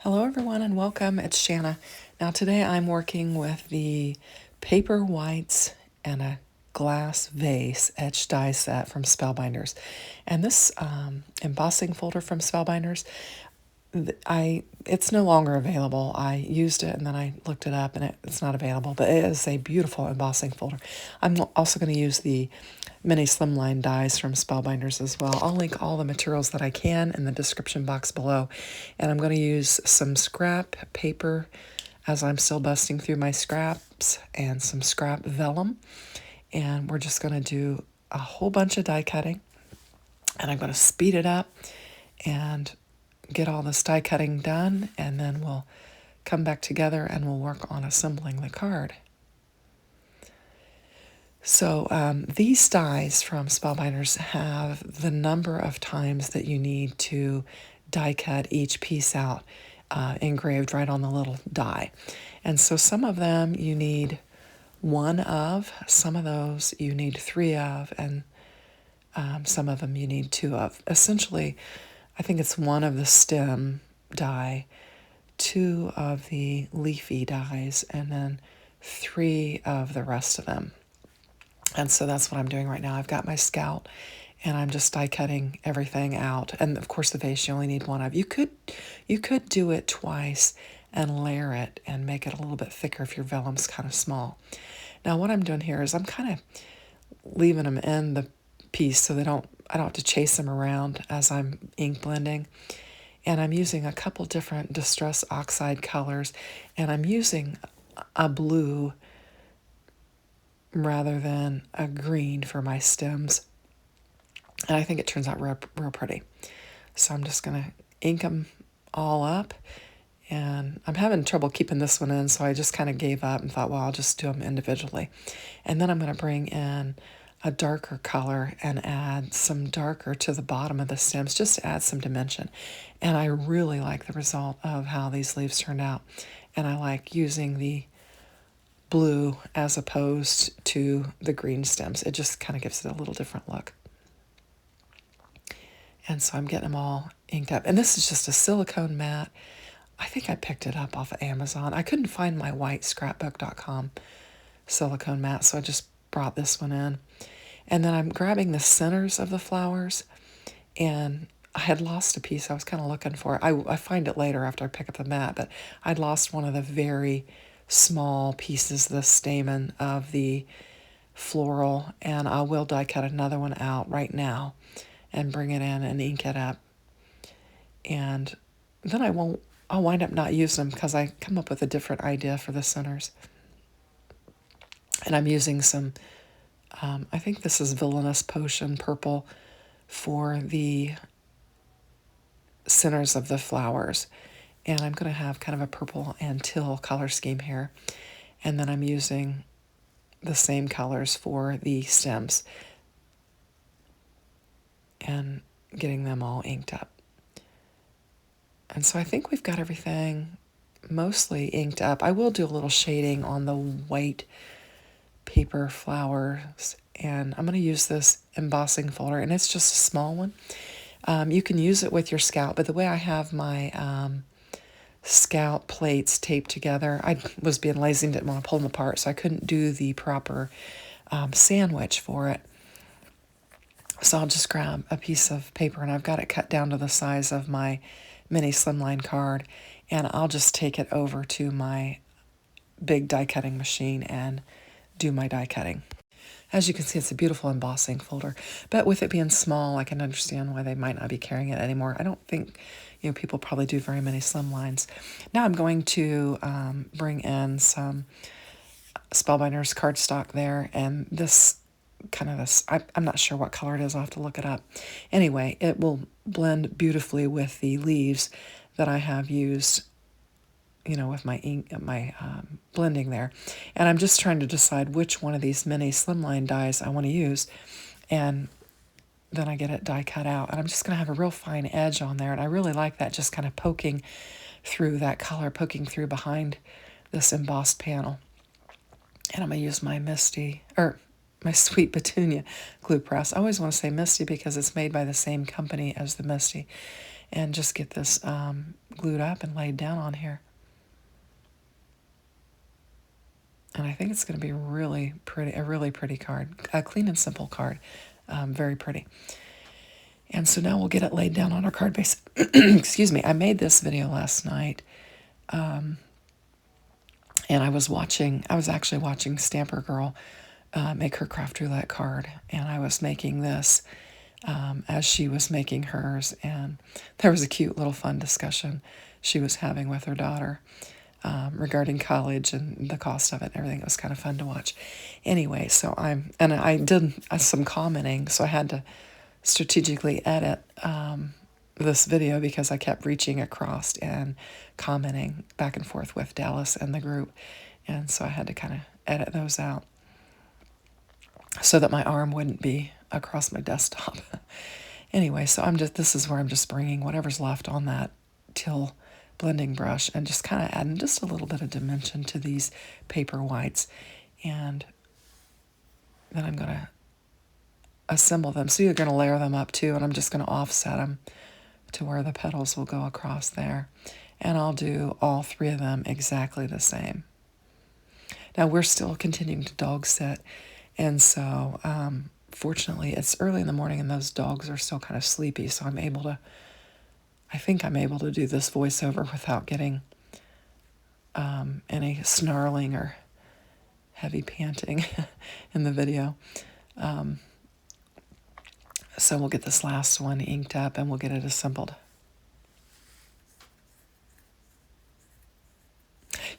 Hello everyone and welcome. It's Shanna. Now today I'm working with the Paperwhites and a glass vase etched die set from Spellbinders. And this embossing folder from Spellbinders, it's no longer available. I used it and then I looked it up and it's not available, but it is a beautiful embossing folder. I'm also going to use the mini Slimline dies from Spellbinders as well. I'll link all the materials that I can in the description box below. And I'm going to use some scrap paper as I'm still busting through my scraps and some scrap vellum. And we're just going to do a whole bunch of die cutting. And I'm going to speed it up and get all this die cutting done. And then we'll come back together and we'll work on assembling the card. So these dies from Spellbinders have the number of times that you need to die cut each piece out engraved right on the little die. And so some of them you need one of, some of those you need three of, and some of them you need two of. Essentially, I think it's one of the stem die, two of the leafy dies, and then three of the rest of them. And so that's what I'm doing right now. I've got my scout and I'm just die cutting everything out. And of course the vase you only need one of. You could do it twice and layer it and make it a little bit thicker if your vellum's kind of small. Now what I'm doing here is I'm kind of leaving them in the piece so I don't have to chase them around as I'm ink blending. And I'm using a couple different distress oxide colors, and I'm using a blue rather than a green for my stems. And I think it turns out real pretty. So I'm just going to ink them all up. And I'm having trouble keeping this one in, so I just kind of gave up and thought, well, I'll just do them individually. And then I'm going to bring in a darker color and add some darker to the bottom of the stems, just to add some dimension. And I really like the result of how these leaves turned out. And I like using the blue as opposed to the green stems. It just kind of gives it a little different look. And so I'm getting them all inked up. And this is just a silicone mat. I think I picked it up off of Amazon. I couldn't find my white scrapbook.com silicone mat, so I just brought this one in. And then I'm grabbing the centers of the flowers, and I had lost a piece. I was kind of looking for it. I find it later after I pick up the mat, but I'd lost one of the very small pieces, the stamen of the floral, and I will die cut another one out right now and bring it in and ink it up. And then I'll wind up not using them because I come up with a different idea for the centers. And I'm using some, I think this is Villainous Potion purple for the centers of the flowers. And I'm going to have kind of a purple and teal color scheme here. And then I'm using the same colors for the stems and getting them all inked up. And so I think we've got everything mostly inked up. I will do a little shading on the white paper flowers. And I'm going to use this embossing folder, and it's just a small one. You can use it with your scout, but the way I have my scout plates taped together, I was being lazy and didn't want to pull them apart, so I couldn't do the proper sandwich for it. So I'll just grab a piece of paper, and I've got it cut down to the size of my mini Slimline card, and I'll just take it over to my big die cutting machine and do my die cutting. As you can see, it's a beautiful embossing folder, but with it being small, I can understand why they might not be carrying it anymore. I don't think people probably do very many Slimlines. Now I'm going to bring in some Spellbinders cardstock there, and this I'm not sure what color it is. I'll have to look it up. Anyway, it will blend beautifully with the leaves that I have used, with my ink, my blending there. And I'm just trying to decide which one of these mini Slimline dies I want to use. And then I get it die cut out. And I'm just going to have a real fine edge on there. And I really like that, just kind of poking through that color, poking through behind this embossed panel. And I'm going to use my my Sweet Petunia glue press. I always want to say Misty because it's made by the same company as the Misty. and just get this glued up and laid down on here. And I think it's going to be really pretty, a really pretty card, a clean and simple card, very pretty. And so now we'll get it laid down on our card base. Excuse me, I made this video last night, and I was actually watching Stamper Girl make her craft roulette card, and I was making this as she was making hers, and there was a cute little fun discussion she was having with her daughter regarding college and the cost of it and everything. It was kind of fun to watch. Anyway, so I did some commenting, so I had to strategically edit this video because I kept reaching across and commenting back and forth with Dallas and the group, and so I had to kind of edit those out so that my arm wouldn't be across my desktop. Anyway, so this is where I'm just bringing whatever's left on that teal blending brush and just kind of adding just a little bit of dimension to these paper whites, and then I'm going to assemble them. So you're going to layer them up too, and I'm just going to offset them to where the petals will go across there, and I'll do all three of them exactly the same. Now we're still continuing to dog sit, and so fortunately it's early in the morning and those dogs are still kind of sleepy, so I think I'm able to do this voiceover without getting any snarling or heavy panting in the video. So we'll get this last one inked up and we'll get it assembled.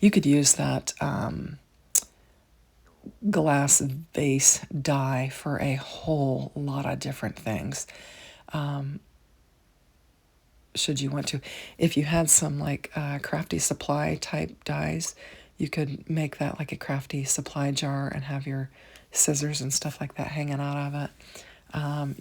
You could use that glass vase die for a whole lot of different things. Should you want to. If you had some like crafty supply type dies, you could make that like a crafty supply jar and have your scissors and stuff like that hanging out of it.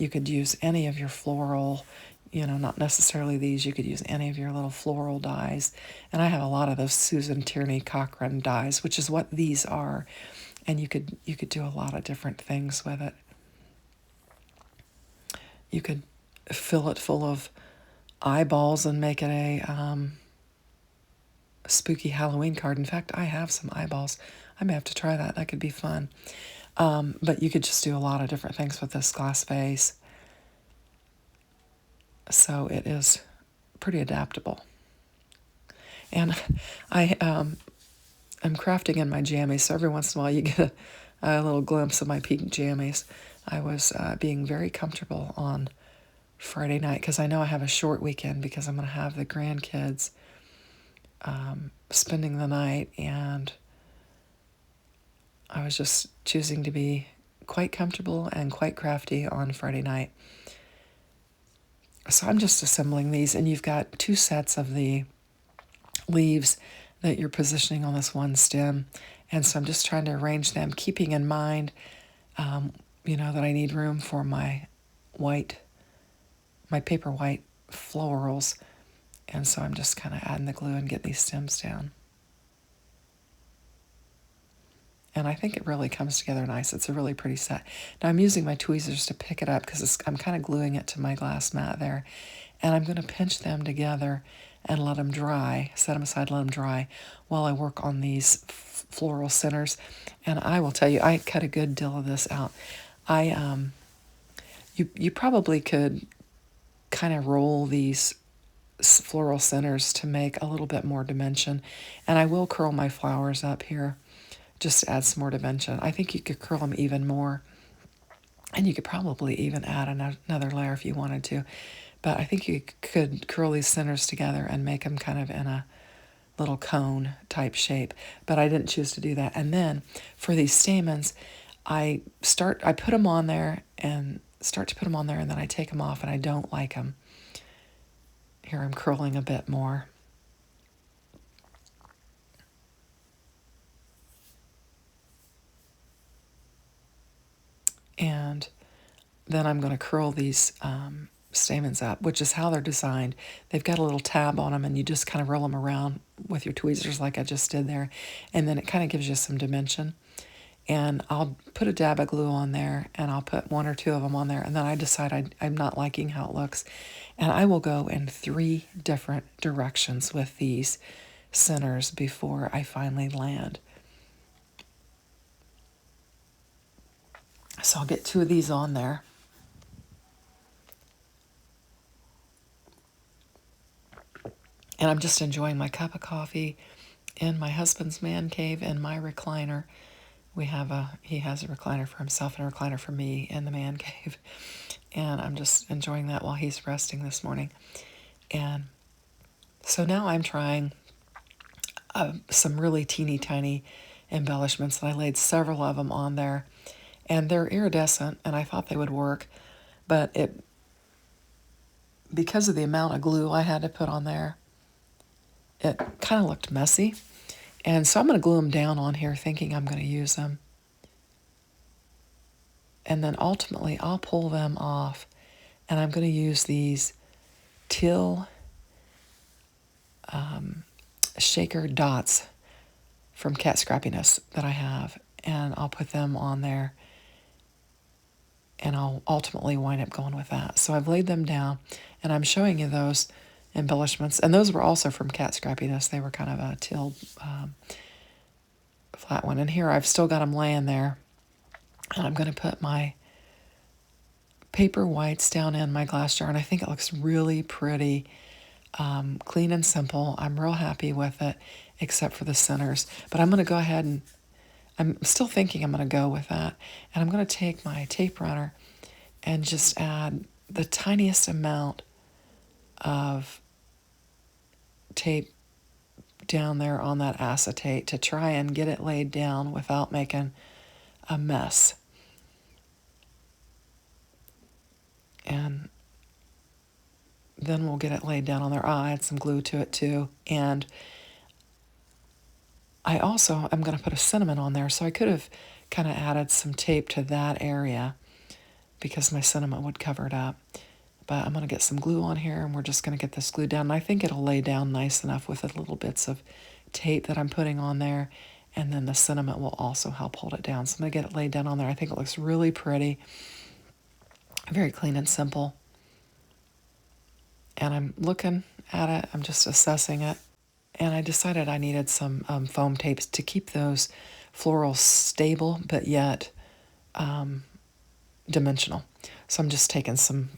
You could use any of your floral, not necessarily these, you could use any of your little floral dies. And I have a lot of those Susan Tierney Cochran dies, which is what these are. And you could do a lot of different things with it. You could fill it full of eyeballs and make it a spooky Halloween card. In fact, I have some eyeballs. I may have to try that. That could be fun. But you could just do a lot of different things with this glass vase. So it is pretty adaptable. And I am crafting in my jammies, so every once in a while you get a little glimpse of my pink jammies. I was being very comfortable on Friday night because I know I have a short weekend because I'm going to have the grandkids spending the night, and I was just choosing to be quite comfortable and quite crafty on Friday night. So I'm just assembling these, and you've got two sets of the leaves that you're positioning on this one stem, and so I'm just trying to arrange them, keeping in mind, that I need room for my paper white florals, and so I'm just kind of adding the glue and getting these stems down. And I think it really comes together nice. It's a really pretty set. Now I'm using my tweezers to pick it up because I'm kind of gluing it to my glass mat there. And I'm going to pinch them together and let them dry, set them aside, let them dry while I work on these floral centers. And I will tell you, I cut a good deal of this out. You probably could kind of roll these floral centers to make a little bit more dimension. And I will curl my flowers up here just to add some more dimension. I think you could curl them even more. And you could probably even add another layer if you wanted to. But I think you could curl these centers together and make them kind of in a little cone type shape. But I didn't choose to do that. And then for these stamens, I put them on there and start to put them on there, and then I take them off, and I don't like them. Here I'm curling a bit more. And then I'm going to curl these stamens up, which is how they're designed. They've got a little tab on them, and you just kind of roll them around with your tweezers like I just did there. And then it kind of gives you some dimension. And I'll put a dab of glue on there, and I'll put one or two of them on there, and then I decide I'm not liking how it looks. And I will go in 3 different directions with these centers before I finally land. So I'll get 2 of these on there. And I'm just enjoying my cup of coffee in my husband's man cave in my recliner. He has a recliner for himself and a recliner for me in the man cave. And I'm just enjoying that while he's resting this morning. And so now I'm trying some really teeny tiny embellishments, and I laid several of them on there. And they're iridescent, and I thought they would work, but because of the amount of glue I had to put on there, it kind of looked messy. And so I'm going to glue them down on here thinking I'm going to use them. And then ultimately I'll pull them off, and I'm going to use these teal shaker dots from Cat Scrappiness that I have, and I'll put them on there, and I'll ultimately wind up going with that. So I've laid them down, and I'm showing you those embellishments, and those were also from Cat Scrappiness. They were kind of a teal flat one, and here I've still got them laying there, and I'm going to put my Paperwhites down in my glass jar, and I think it looks really pretty. Clean and simple. I'm real happy with it, except for the centers. But I'm going to go ahead and I'm still thinking I'm going to go with that. And I'm going to take my tape runner and just add the tiniest amount of tape down there on that acetate to try and get it laid down without making a mess. And then we'll get it laid down on there. I'll add some glue to it too. And I also am going to put a cinnamon on there. So I could have kind of added some tape to that area because my cinnamon would cover it up. But I'm going to get some glue on here, and we're just going to get this glue down. And I think it'll lay down nice enough with the little bits of tape that I'm putting on there. And then the cinnamon will also help hold it down. So I'm going to get it laid down on there. I think it looks really pretty. Very clean and simple. And I'm looking at it. I'm just assessing it. And I decided I needed some foam tapes to keep those florals stable, but yet dimensional. So I'm just taking some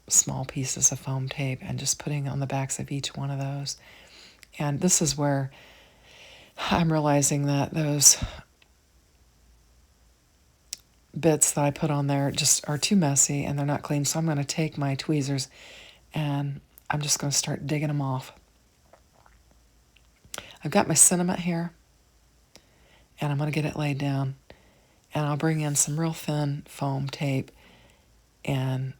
small pieces of foam tape and just putting on the backs of each one of those. And this is where I'm realizing that those bits that I put on there just are too messy and they're not clean. So I'm going to take my tweezers and I'm just going to start digging them off. I've got my cinnamon here, and I'm going to get it laid down, and I'll bring in some real thin foam tape and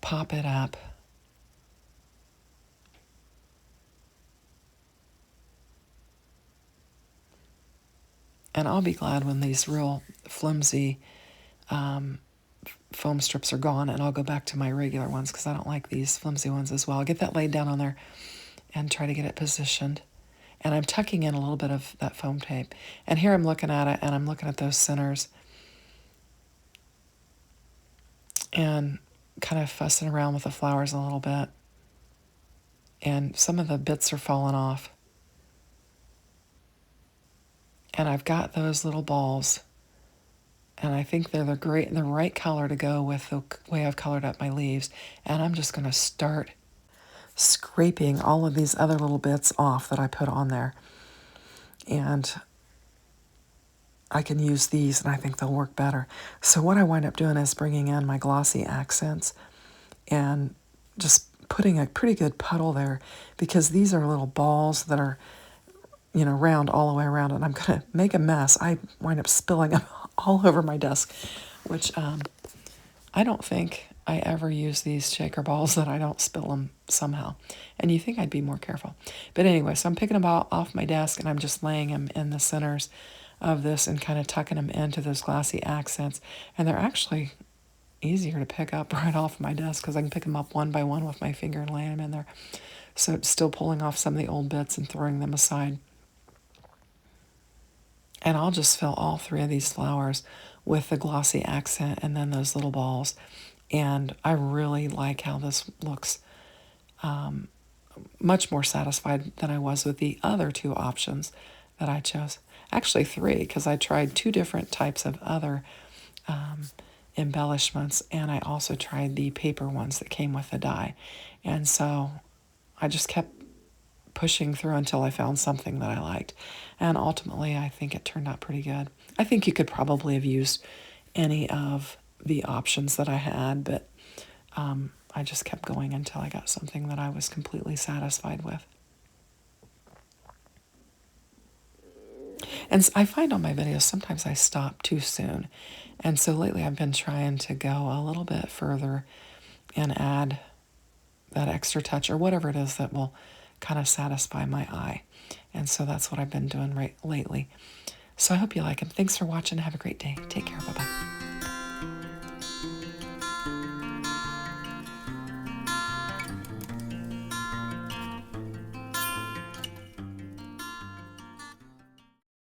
pop it up. And I'll be glad when these real flimsy foam strips are gone, and I'll go back to my regular ones because I don't like these flimsy ones as well. I'll get that laid down on there and try to get it positioned. And I'm tucking in a little bit of that foam tape. And here I'm looking at it, and I'm looking at those centers and kind of fussing around with the flowers a little bit. And some of the bits are falling off. And I've got those little balls, and I think they're the right color to go with the way I've colored up my leaves. And I'm just going to start scraping all of these other little bits off that I put on there. And I can use these, and I think they'll work better. So what I wind up doing is bringing in my glossy accents and just putting a pretty good puddle there, because these are little balls that are, round all the way around, and I'm going to make a mess. I wind up spilling them all over my desk, which I don't think I ever use these shaker balls that I don't spill them somehow. And you think I'd be more careful. But anyway, so I'm picking them off my desk, and I'm just laying them in the centers of this and kind of tucking them into those glossy accents. And they're actually easier to pick up right off my desk because I can pick them up one by one with my finger and lay them in there. So it's still pulling off some of the old bits and throwing them aside. And I'll just fill all three of these flowers with the glossy accent and then those little balls. And I really like how this looks, much more satisfied than I was with the other two options that I chose. Actually, three, because I tried two different types of other embellishments, and I also tried the paper ones that came with the die. And so I just kept pushing through until I found something that I liked. And ultimately, I think it turned out pretty good. I think you could probably have used any of the options that I had, but I just kept going until I got something that I was completely satisfied with. And I find on my videos sometimes I stop too soon. And so lately I've been trying to go a little bit further and add that extra touch or whatever it is that will kind of satisfy my eye. And so that's what I've been doing lately. So I hope you like them. Thanks for watching. Have a great day. Take care. Bye-bye.